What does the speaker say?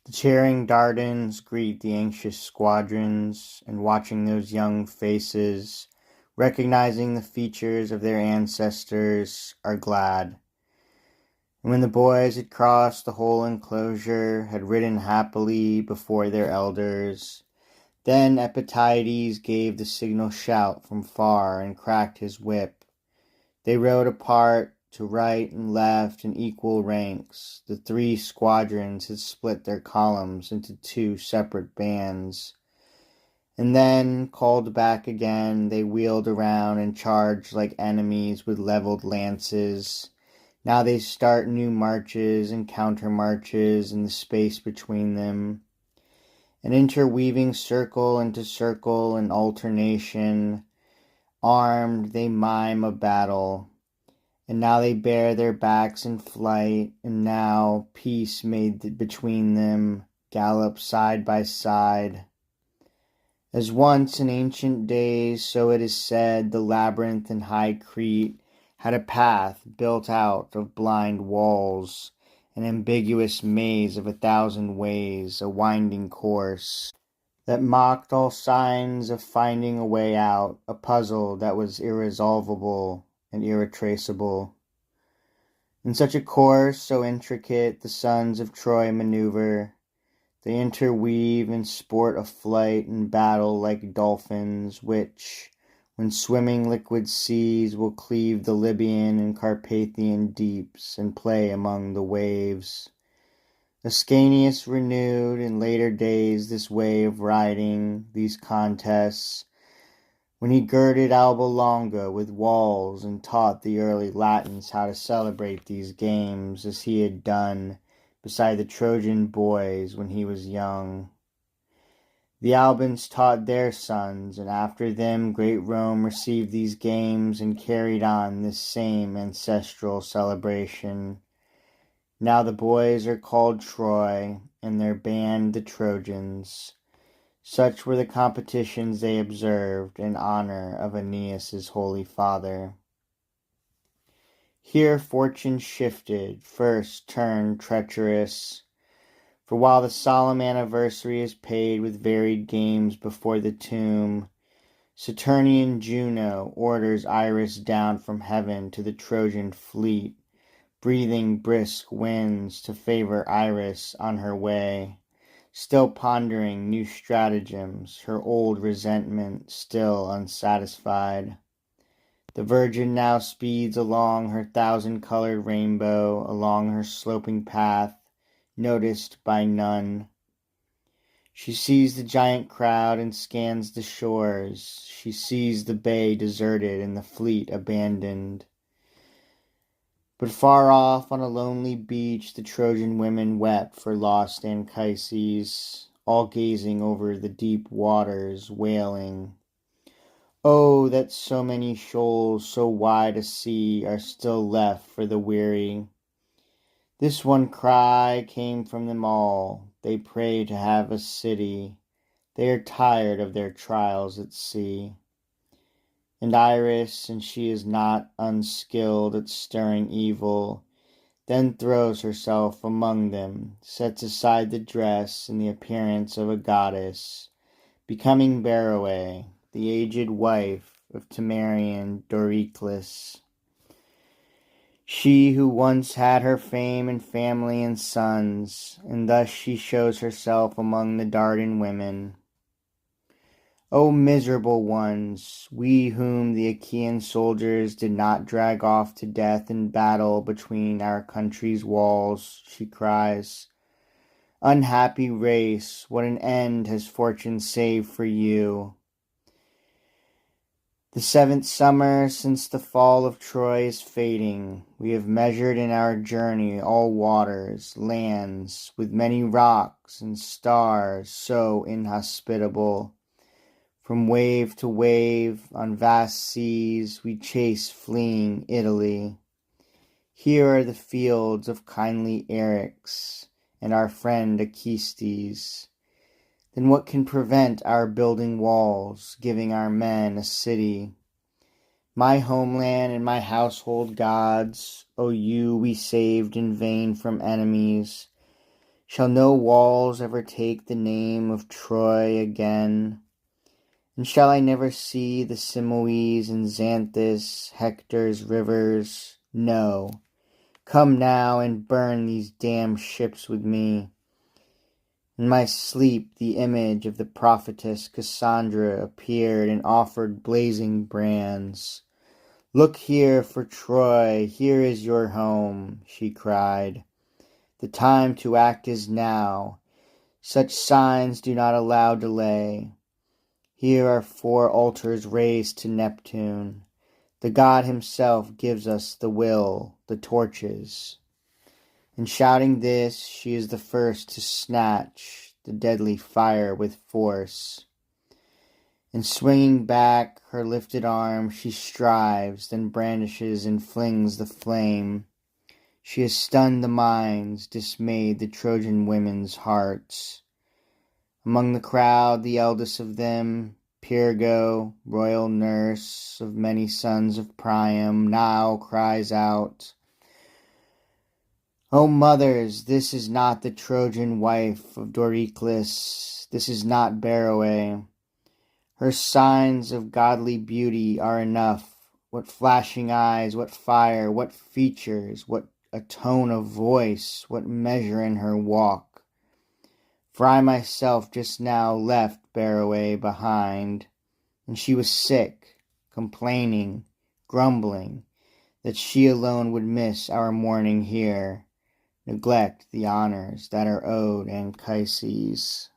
The cheering Dardans greet the anxious squadrons, and watching those young faces, recognizing the features of their ancestors, are glad. And when the boys had crossed the whole enclosure, had ridden happily before their elders, then Epictetus gave the signal shout from far and cracked his whip. They rode apart to right and left in equal ranks. The three squadrons had split their columns into two separate bands. And then, called back again, they wheeled around and charged like enemies with leveled lances. Now they start new marches and counter-marches in the space between them. An interweaving circle into circle in alternation. Armed, they mime a battle. And now they bare their backs in flight, and now, peace made between them, gallop side by side. As once in ancient days, so it is said, the labyrinth in high Crete had a path built out of blind walls, an ambiguous maze of 1,000 ways, a winding course that mocked all signs of finding a way out, a puzzle that was irresolvable and irretraceable. In such a course so intricate the sons of Troy maneuver. They interweave and sport a flight and battle like dolphins, which, when swimming liquid seas, will cleave the Libyan and Carpathian deeps and play among the waves. Ascanius renewed in later days this way of riding, these contests, when he girded Alba Longa with walls and taught the early Latins how to celebrate these games as he had done beside the Trojan boys when he was young. The Albans taught their sons, and after them great Rome received these games and carried on this same ancestral celebration. Now the boys are called Troy, and their band the Trojans. Such were the competitions they observed in honor of Aeneas's holy father. Here fortune shifted, first turned treacherous. For while the solemn anniversary is paid with varied games before the tomb, Saturnian Juno orders Iris down from heaven to the Trojan fleet, breathing brisk winds to favor Iris on her way, still pondering new stratagems, her old resentment still unsatisfied. The Virgin now speeds along her 1,000-colored rainbow, along her sloping path, noticed by none. She sees the giant crowd and scans the shores. She sees the bay deserted and the fleet abandoned. But far off on a lonely beach the Trojan women wept for lost Anchises, all gazing over the deep waters, wailing, "Oh, that so many shoals, so wide a sea, are still left for the weary." This one cry came from them all. They pray to have a city. They are tired of their trials at sea. And Iris, and she is not unskilled at stirring evil, then throws herself among them, sets aside the dress and the appearance of a goddess, becoming Beroe, the aged wife of Temerian Doricles. She who once had her fame and family and sons, and thus she shows herself among the Dardan women. O miserable ones, we whom the Achaean soldiers did not drag off to death in battle between our country's walls, she cries. Unhappy race, what an end has fortune saved for you. The 7th summer since the fall of Troy is fading. We have measured in our journey all waters, lands, with many rocks and stars so inhospitable. From wave to wave, on vast seas, we chase fleeing Italy. Here are the fields of kindly Eryx, and our friend Acestes. Then what can prevent our building walls, giving our men a city? My homeland and my household gods, O you we saved in vain from enemies, Shall no walls ever take the name of Troy again? And shall I never see the Simois and Xanthus, Hector's rivers? No. Come now and burn these damned ships with me. In my sleep the image of the prophetess Cassandra appeared and offered blazing brands. Look here for Troy, here is your home, she cried. The time to act is now. Such signs do not allow delay. Here are 4 altars raised to Neptune. The god himself gives us the will, the torches. In shouting this, she is the first to snatch the deadly fire with force. And swinging back her lifted arm, she strives, then brandishes and flings the flame. She has stunned the minds, dismayed the Trojan women's hearts. Among the crowd, the eldest of them, Pyrgo, royal nurse of many sons of Priam, now cries out, O mothers, this is not the Trojan wife of Doriclus, this is not Beroe. Her signs of godly beauty are enough. What flashing eyes, what fire, what features, what a tone of voice, what measure in her walk. For I myself just now left Beroe behind, and she was sick, complaining, grumbling, that she alone would miss our mourning here, neglect the honors that are owed Anchises.